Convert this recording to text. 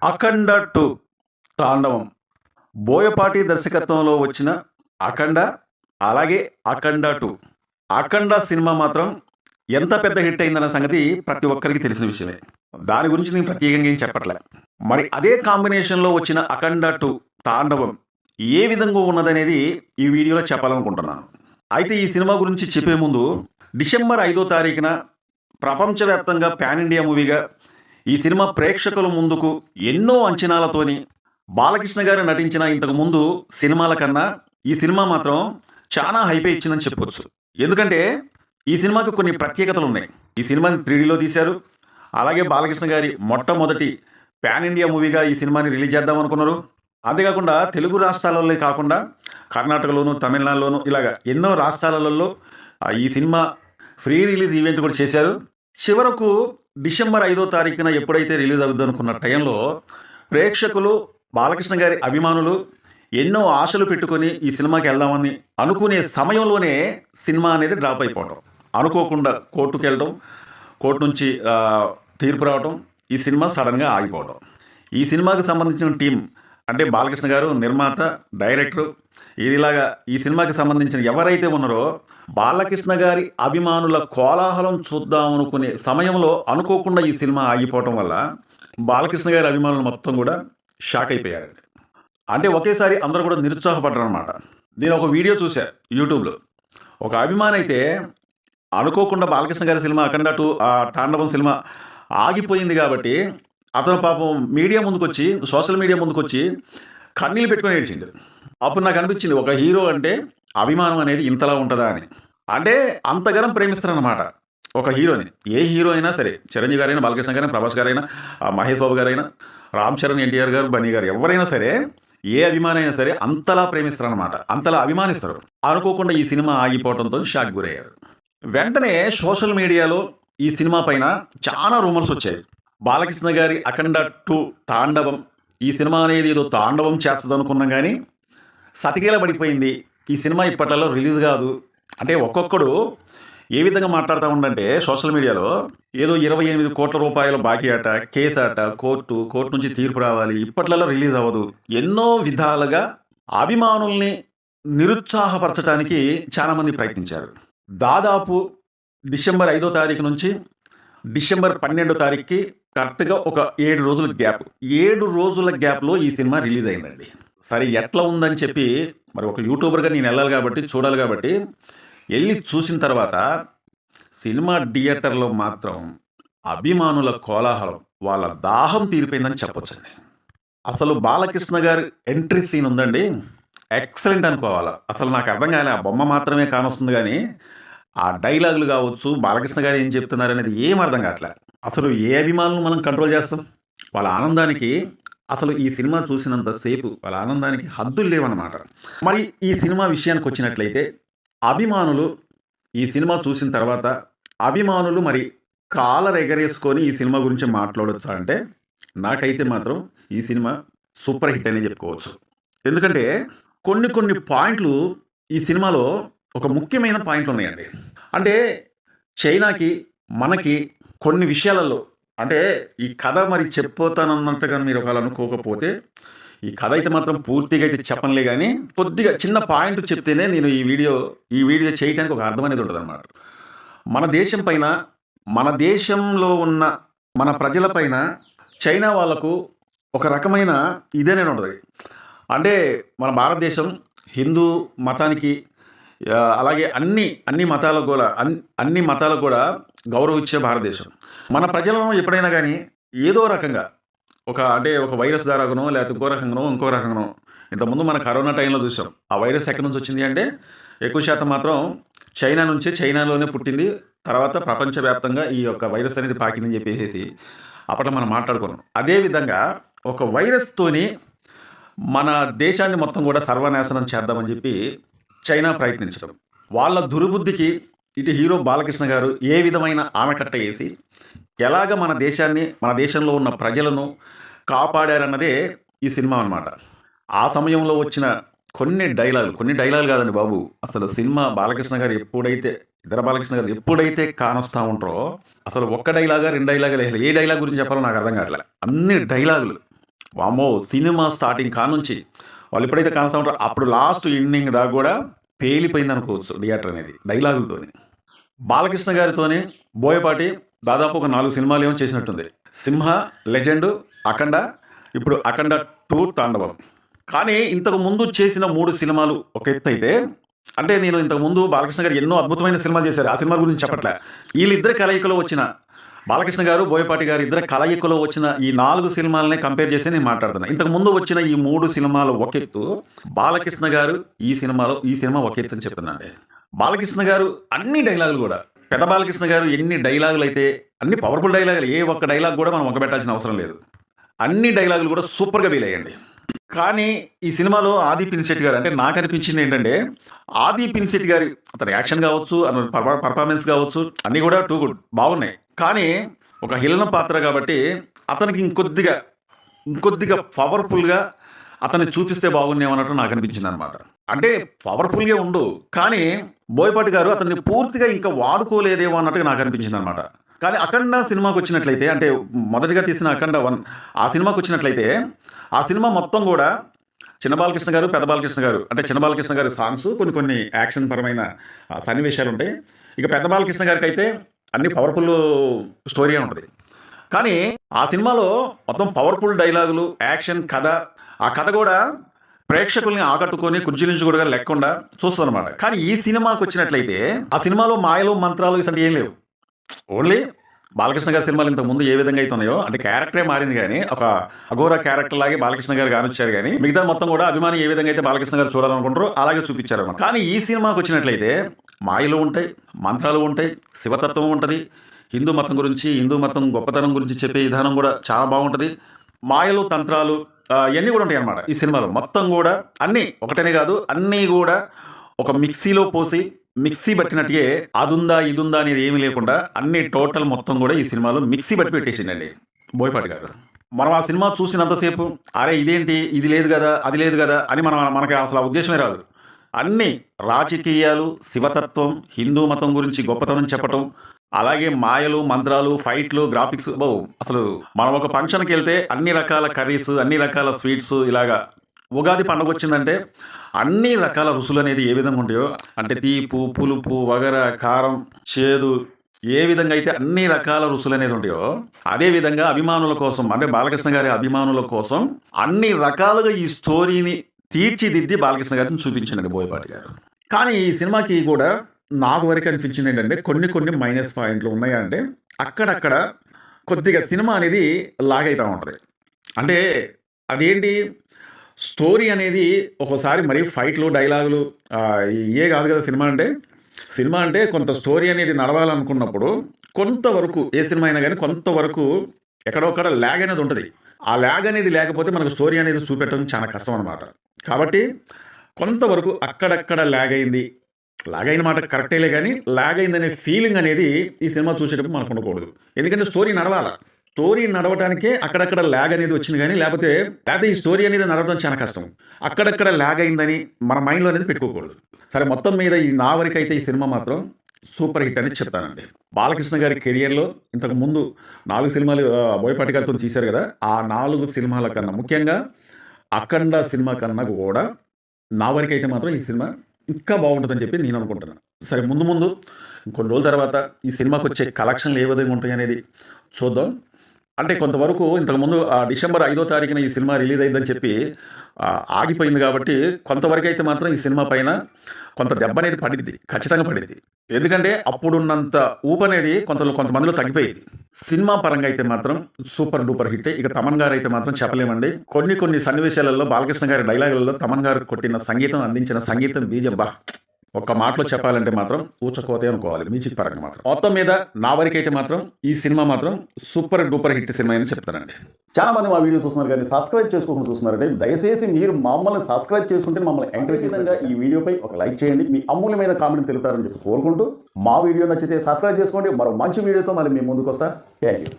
'అఖండ 2 తాండవం' బోయపాటి దర్శకత్వంలో వచ్చిన 'అఖండ' అలాగే 'అఖండ 2'. 'అఖండ' సినిమా మాత్రం ఎంత పెద్ద హిట్ అయిందన్న సంగతి ప్రతి ఒక్కరికి తెలిసిన విషయమే. దాని గురించి నేను ప్రత్యేకంగా ఏం చెప్పట్లే. మరి అదే కాంబినేషన్‌లో వచ్చిన 'అఖండ 2 తాండవం' ఏ విధంగా ఉన్నదనేది ఈ వీడియోలో చెప్పాలనుకుంటున్నాను. అయితే ఈ సినిమా గురించి చెప్పే ముందు డిసెంబర్ 5వ తారీఖున ప్రపంచవ్యాప్తంగా పాన్ ఇండియా మూవీగా ఈ సినిమా ప్రేక్షకుల ముందుకు ఎన్నో అంచనాలతోని బాలకృష్ణ గారు నటించిన ఇంతకు ముందు సినిమాల కన్నా ఈ సినిమా మాత్రం చాలా హైపే ఇచ్చిందని చెప్పొచ్చు. ఎందుకంటే ఈ సినిమాకి కొన్ని ప్రత్యేకతలు ఉన్నాయి. ఈ సినిమాని 3Dలో తీశారు. అలాగే బాలకృష్ణ గారి మొట్టమొదటి పాన్ ఇండియా మూవీగా ఈ సినిమాని రిలీజ్ చేద్దాం అనుకున్నారు. అంతేకాకుండా తెలుగు రాష్ట్రాలలో కాకుండా కర్ణాటకలోను, తమిళనాడులోను ఇలాగ ఎన్నో రాష్ట్రాలలో ఈ సినిమా ఫ్రీ రిలీజ్ ఈవెంట్ కూడా చేశారు. చివరకు డిసెంబర్ 5వ తారీఖున ఎప్పుడైతే రిలీజ్ అవుద్ది అనుకున్న టైంలో ప్రేక్షకులు, బాలకృష్ణ గారి అభిమానులు ఎన్నో ఆశలు పెట్టుకొని ఈ సినిమాకి వెళ్దామని అనుకునే సమయంలోనే సినిమా అనేది డ్రాప్ అయిపోవడం. అనుకోకుండా కోర్టుకు వెళ్ళడం, కోర్టు నుంచి తీర్పు రావడం, ఈ సినిమా సడన్గా ఆగిపోవడం. ఈ సినిమాకి సంబంధించిన టీం అంటే బాలకృష్ణ గారు నిర్మాత, డైరెక్టరు ఇలాగా ఈ సినిమాకి సంబంధించిన ఎవరైతే ఉన్నారో బాలకృష్ణ గారి అభిమానుల కోలాహలం చూద్దాం అనుకునే సమయంలో అనుకోకుండా ఈ సినిమా ఆగిపోవటం వల్ల బాలకృష్ణ గారి అభిమానులు మొత్తం కూడా షాక్ అయిపోయారు. అంటే ఒకేసారి అందరూ కూడా నిరుత్సాహపడ్డారు అనమాట. నేను ఒక వీడియో చూసా యూట్యూబ్లో. ఒక అభిమాని అయితే అనుకోకుండా బాలకృష్ణ గారి సినిమా 'అఖండ 2 తాండవం' సినిమా ఆగిపోయింది కాబట్టి అతను పాపం మీడియా ముందుకొచ్చి, సోషల్ మీడియా ముందుకొచ్చి కన్నీళ్ళు పెట్టుకొని ఏడ్చిండు. అప్పుడు నాకు అనిపించింది ఒక హీరో అంటే అభిమానం అనేది ఇంతలా ఉంటుందా అని. అంటే అంతగానం ప్రేమిస్తారన్నమాట ఒక హీరోని. ఏ హీరో అయినా సరే, చిరంజీవి గారైనా, బాలకృష్ణ గారైనా, ప్రభాస్ గారైనా, మహేష్ బాబు గారైనా, రామ్ చరణ్, ఎన్టీఆర్ గారు, బన్నీ గారు ఎవరైనా సరే, ఏ అభిమాని అయినా సరే అంతలా ప్రేమిస్తారన్నమాట. అంతలా అభిమానిస్తారు. అనుకోకుండా ఈ సినిమా ఆగిపోవడంతో షాక్ గురయ్యారు. వెంటనే సోషల్ మీడియాలో ఈ సినిమా పైన చాలా రూమర్స్ వచ్చాయి. బాలకృష్ణ గారి 'అఖండ 2 తాండవం' ఈ సినిమా అనేది ఏదో తాండవం చేస్తుంది అనుకున్నాం కానీ సతికేల పడిపోయింది. ఈ సినిమా ఇప్పట్లలో రిలీజ్ కాదు. అంటే ఒక్కొక్కడు ఏ విధంగా మాట్లాడుతూ ఉండంటే సోషల్ మీడియాలో ఏదో 28 కోట్ల రూపాయల బాకీ అట, కేసు అట, కోర్టు నుంచి తీర్పు రావాలి, ఇప్పట్లలో రిలీజ్ అవ్వదు. ఎన్నో విధాలుగా అభిమానుల్ని నిరుత్సాహపరచడానికి చాలామంది ప్రయత్నించారు. దాదాపు డిసెంబర్ 5వ తారీఖు నుంచి డిసెంబర్ 12వ తారీఖుకి కరెక్ట్గా ఒక 7 రోజుల గ్యాప్. 7 రోజుల గ్యాప్లో ఈ సినిమా రిలీజ్ అయిందండి. సరే ఎట్లా ఉందని చెప్పి మరి ఒక యూట్యూబర్గా నేను వెళ్ళాలి కాబట్టి, చూడాలి కాబట్టి వెళ్ళి చూసిన తర్వాత సినిమా థియేటర్లో మాత్రం అభిమానుల కోలాహలం, వాళ్ళ దాహం తీరిపోయిందని చెప్పొచ్చండి. అసలు బాలకృష్ణ గారి ఎంట్రీ సీన్ ఉందండి, ఎక్సలెంట్ అనుకోవాలా. అసలు నాకు అర్థం కాలే, ఆ బొమ్మ మాత్రమే కానొస్తుంది కానీ ఆ డైలాగులు కావచ్చు, బాలకృష్ణ గారు ఏం చెప్తున్నారు అనేది ఏం అర్థం కావట్లే. అసలు ఏ అభిమానులు మనం కంట్రోల్ చేస్తాం? వాళ్ళ ఆనందానికి అసలు ఈ సినిమా చూసినంత సేపు వాళ్ళ ఆనందానికి హద్దులు లేవన్నమాట. మరి ఈ సినిమా విషయానికి వచ్చినట్లయితే అభిమానులు ఈ సినిమా చూసిన తర్వాత అభిమానులు మరి కాలర్ ఎగరేసుకొని ఈ సినిమా గురించి మాట్లాడొచ్చా అంటే నాకైతే మాత్రం ఈ సినిమా సూపర్ హిట్ అనే చెప్పుకోవచ్చు. ఎందుకంటే కొన్ని పాయింట్లు ఈ సినిమాలో ఒక ముఖ్యమైన పాయింట్లు ఉన్నాయండి. అంటే చైనాకి, మనకి కొన్ని విషయాలలో అంటే ఈ కథ మరి చెప్పిపోతానన్నట్టుగా మీరు ఒకవేళ అనుకోకపోతే ఈ కథ అయితే మాత్రం పూర్తిగా అయితే చెప్పనులే కానీ కొద్దిగా చిన్న పాయింట్ చెప్తేనే నేను ఈ వీడియో చేయడానికి ఒక అర్థం అనేది ఉంటుందన్నమాట. మన దేశం పైన, మన దేశంలో ఉన్న మన ప్రజల పైన చైనా వాళ్ళకు ఒక రకమైన ఇదేనే ఉండదు. అంటే మన భారతదేశం హిందూ మతానికి అలాగే అన్ని మతాలకు కూడా గౌరవం ఇచ్చే భారతదేశం. మన ప్రజలను ఎప్పుడైనా కానీ ఏదో రకంగా ఒక వైరస్ ద్వారానో లేకపోతే ఇంకో రకంగానో ఇంతకుముందు మన కరోనా టైంలో చూసాం. ఆ వైరస్ ఎక్కడి నుంచి వచ్చింది అంటే ఎక్కువ శాతం మాత్రం చైనాలోనే పుట్టింది. తర్వాత ప్రపంచవ్యాప్తంగా ఈ యొక్క వైరస్ అనేది పాకిందని చెప్పేసి అప్పట్లో మనం మాట్లాడుకున్నాం. అదేవిధంగా ఒక వైరస్తోని మన దేశాన్ని మొత్తం కూడా సర్వనాశనం చేద్దామని చెప్పి చైనా ప్రయత్నించడం, వాళ్ళ దుర్బుద్ధికి ఇటు హీరో బాలకృష్ణ గారు ఏ విధమైన ఆమెకట్ట వేసి ఎలాగ మన దేశంలో ఉన్న ప్రజలను కాపాడారన్నదే ఈ సినిమా అన్నమాట. ఆ సమయంలో వచ్చిన కొన్ని డైలాగులు కాదండి బాబు. అసలు సినిమా ఇద్దరు బాలకృష్ణ గారు ఎప్పుడైతే కానొస్తూ ఉంటారో అసలు ఒక్క డైలాగా, 2 డైలాగా లేదు. ఏ డైలాగ్ గురించి చెప్పాలో నాకు అర్థం కావట్లేదు. అన్ని డైలాగులు వామ్మో! సినిమా స్టార్టింగ్ కానుంచి వాళ్ళు ఎప్పుడైతే కనెక్ట్ ఉంటారో అప్పుడు లాస్ట్ ఎండింగ్ దాకా కూడా పేలిపోయిందనుకోవచ్చు థియేటర్ అనేది డైలాగులతోని. బాలకృష్ణ గారితోనే బోయపాటి దాదాపు ఒక 4 సినిమాలేమో చేసినట్టుంది. 'సింహ', 'లెజెండ్', 'అఖండ', ఇప్పుడు 'అఖండ 2 తాండవం'. కానీ ఇంతకు ముందు చేసిన 3 సినిమాలు ఒక ఎత్తైతే, అంటే నేను ఇంతకు ముందు బాలకృష్ణ గారు ఎన్నో అద్భుతమైన సినిమాలు చేశారు. ఆ సినిమాల గురించి చెప్పట్లే. వీళ్ళిద్దరి కలయికలో వచ్చిన బాలకృష్ణ గారు, బోయపాటి గారు ఇద్దరి కలయికలో వచ్చిన ఈ 4 సినిమాలనే కంపేర్ చేసి నేను మాట్లాడుతున్నా. ఇంతకు ముందు వచ్చిన ఈ 3 సినిమాలు ఒక ఎత్తు, బాలకృష్ణ గారు ఈ సినిమా ఒక ఎత్తు అని చెప్తున్నానండి. బాలకృష్ణ గారు అన్ని డైలాగులు కూడా, పెద్ద బాలకృష్ణ గారు ఎన్ని డైలాగులు అయితే అన్ని పవర్ఫుల్ డైలాగులు, ఏ ఒక్క డైలాగ్ కూడా మనం వంకబెట్టాల్సిన అవసరం లేదు. అన్ని డైలాగులు కూడా సూపర్గా ఫీల్ అయ్యండి. కానీ ఈ సినిమాలో ఆది పినిశెట్టి గారు, అంటే నాకు అనిపించింది ఏంటంటే, ఆది పినిశెట్టి గారి అతని యాక్షన్ కావచ్చు, అతని పర్ఫార్మెన్స్ కావచ్చు, అన్నీ కూడా టూ గుడ్ బాగున్నాయి. కానీ ఒక హిలన పాత్ర కాబట్టి అతనికి ఇంకొద్దిగా పవర్ఫుల్గా అతన్ని చూపిస్తే బాగుండేమన్నట్టు నాకు అనిపించింది అనమాట. అంటే పవర్ఫుల్గా ఉండు, కానీ బోయపాటి గారు అతన్ని పూర్తిగా ఇంకా వాడుకోలేదేమో అన్నట్టుగా నాకు అనిపించింది అనమాట. కానీ 'అఖండ' సినిమాకి వచ్చినట్లయితే, అంటే మొదటిగా తీసిన 'అఖండ 1' ఆ సినిమాకి వచ్చినట్లయితే, ఆ సినిమా మొత్తం కూడా చిన్న బాలకృష్ణ గారు, పెద్ద బాలకృష్ణ గారు, అంటే చిన్న బాలకృష్ణ గారి సాంగ్స్ కొన్ని యాక్షన్ పరమైన సన్నివేశాలు ఉంటాయి. ఇక పెద్ద బాలకృష్ణ గారికి అయితే అన్ని పవర్ఫుల్ స్టోరీ ఉంటుంది. కానీ ఆ సినిమాలో మొత్తం పవర్ఫుల్ డైలాగులు, యాక్షన్, కథ, ఆ కథ కూడా ప్రేక్షకుల్ని ఆకట్టుకొని కుర్చీలించుకోవడం లేకుండా చూస్తుందన్నమాట. కానీ ఈ సినిమాకి వచ్చినట్లయితే ఆ సినిమాలో మాయలు, మంత్రాలు ఇసంటి ఏం లేవు. ఓన్లీ బాలకృష్ణ గారి సినిమాలు ఇంతకు ముందు ఏ విధంగా అయితే ఉన్నాయో, అంటే క్యారెక్టరే మారింది కానీ ఒక అఘోర క్యారెక్టర్ లాగే బాలకృష్ణ గారు కానిచ్చారు. కానీ మిగతా మొత్తం కూడా అభిమాని ఏ విధంగా అయితే బాలకృష్ణ గారు చూడాలనుకుంటారో అలాగే చూపించారు అన్నమాట. కానీ ఈ సినిమాకి వచ్చినట్లయితే మాయలు ఉంటాయి, మంత్రాలు ఉంటాయి, శివతత్వం ఉంటుంది, హిందూ మతం గురించి, హిందూ మతం గొప్పతనం గురించి చెప్పే విధానం కూడా చాలా బాగుంటుంది. మాయలు, తంత్రాలు ఇవన్నీ కూడా ఉంటాయి అన్నమాట ఈ సినిమాలో. మొత్తం కూడా అన్నీ ఒకటనే కాదు, అన్నీ కూడా ఒక మిక్సీలో పోసి మిక్సీ పట్టినట్టుగా అదుందా ఇదుందా అనేది ఏమీ లేకుండా అన్ని టోటల్ మొత్తం కూడా ఈ సినిమాలో మిక్సీ పట్టి పెట్టేసిందండి బోయపాటి గారు. మనం ఆ సినిమా చూసినంతసేపు అరే ఇదేంటి, ఇది లేదు కదా, అది లేదు కదా అని మనకి అసలు ఆ ఉద్దేశమే రాదు. అన్నీ రాజకీయాలు, శివతత్వం, హిందూ మతం గురించి గొప్పతనం చెప్పటం, అలాగే మాయలు, మంత్రాలు, ఫైట్లు, గ్రాఫిక్స్. అసలు మనం ఒక ఫంక్షన్కి వెళ్తే అన్ని రకాల కర్రీస్, అన్ని రకాల స్వీట్స్, ఇలాగా ఉగాది పండుగ వచ్చిందంటే అన్ని రకాల రుసులు అనేది ఏ విధంగా ఉంటాయో, అంటే తీపు, పులుపు, వగర, కారం, చేదు, ఏ విధంగా అయితే అన్ని రకాల రుసులు అనేది ఉంటాయో, అదే విధంగా అభిమానుల కోసం, అంటే బాలకృష్ణ గారి అభిమానుల కోసం అన్ని రకాలుగా ఈ స్టోరీని తీర్చిదిద్ది బాలకృష్ణ గారిని చూపించండి బోయపాటి గారు. కానీ ఈ సినిమాకి కూడా నాకు వరకు అనిపించింది ఏంటంటే, కొన్ని మైనస్ పాయింట్లు ఉన్నాయంటే అక్కడక్కడ కొద్దిగా సినిమా అనేది లాగైతా ఉంటుంది. అంటే అదేంటి, స్టోరీ అనేది ఒక్కోసారి మరి ఫైట్లు, డైలాగులు ఇయే కాదు కదా సినిమా అంటే కొంత స్టోరీ అనేది నడవాలనుకున్నప్పుడు కొంతవరకు, ఏ సినిమా అయినా కానీ కొంతవరకు ఎక్కడొక్కడ ల్యాగ్ అనేది ఉంటుంది. ఆ ల్యాగ్ అనేది లేకపోతే మనకు స్టోరీ అనేది చూపెట్టడం చాలా కష్టం అనమాట. కాబట్టి కొంతవరకు అక్కడక్కడ ల్యాగ్ అయిన మాట కరెక్టేలే, కానీ ల్యాగ్ అయిందనే ఫీలింగ్ అనేది ఈ సినిమా చూసేటప్పుడు మనకు ఉండకూడదు. ఎందుకంటే స్టోరీ నడవడానికే అక్కడక్కడ ల్యాగ్ అనేది వచ్చింది, కానీ లేకపోతే ఈ స్టోరీ అనేది నడవడం చాలా కష్టం. అక్కడక్కడ ల్యాగ్ అయిందని మన మైండ్లో అనేది పెట్టుకోకూడదు. సరే, మొత్తం మీద నా వరకు అయితే ఈ సినిమా మాత్రం సూపర్ హిట్ అని చెప్తానండి. బాలకృష్ణ గారి కెరియర్లో ఇంతకు ముందు 4 సినిమాలు బోయపాటి గారితో తీశారు కదా, ఆ 4 సినిమాల కన్నా, ముఖ్యంగా 'అఖండ' సినిమా కన్నా కూడా నా వరకు అయితే మాత్రం ఈ సినిమా ఇంకా బాగుంటుందని చెప్పి నేను అనుకుంటున్నాను. సరే, ముందు కొన్ని రోజుల తర్వాత ఈ సినిమాకి వచ్చే కలెక్షన్లు ఏ విధంగా ఉంటాయి అనేది చూద్దాం. అంటే కొంతవరకు ఇంతకుముందు డిసెంబర్ 5వ తారీఖున ఈ సినిమా రిలీజ్ అయిందని చెప్పి ఆగిపోయింది కాబట్టి కొంతవరకు అయితే మాత్రం ఈ సినిమా పైన కొంత దెబ్బ అనేది ఖచ్చితంగా పడింది. ఎందుకంటే అప్పుడున్నంత ఊపు అనేది కొంతమందిలో తగ్గిపోయింది. సినిమా పరంగా అయితే మాత్రం సూపర్ డూపర్ హిట్. ఇక తమన్ గారు అయితే మాత్రం చెప్పలేమండి. కొన్ని సన్నివేశాలలో బాలకృష్ణ గారి డైలాగులలో తమన్ గారు అందించిన సంగీతం బీజం ఒక్క మాటలో చెప్పాలంటే మాత్రం ఊచకోతే అనుకోవాలి, మ్యూజిక్ పరంగా మాత్రం. మొత్తం మీద నా వరకు అయితే మాత్రం ఈ సినిమా మాత్రం సూపర్ డూపర్ హిట్ సినిమా అని చెప్తానండి. చాలా మంది మా వీడియో చూస్తున్నారు కానీ సబ్స్క్రైబ్ చేసుకోకుండా చూస్తున్నారంటే దయచేసి మీరు మమ్మల్ని సబ్స్క్రైబ్ చేసుకుంటే మమ్మల్ని ఎంకరేజ్ చేసేందుకు ఈ వీడియోపై ఒక లైక్ చేయండి, మీ అమూల్యమైన కామెంట్ తెలుపుతారని చెప్పి కోరుకుంటూ, మా వీడియో నచ్చితే సబ్స్క్రైబ్ చేసుకోండి. మరో మంచి వీడియోతో మళ్ళీ మీ ముందుకు వస్తా. Thank you.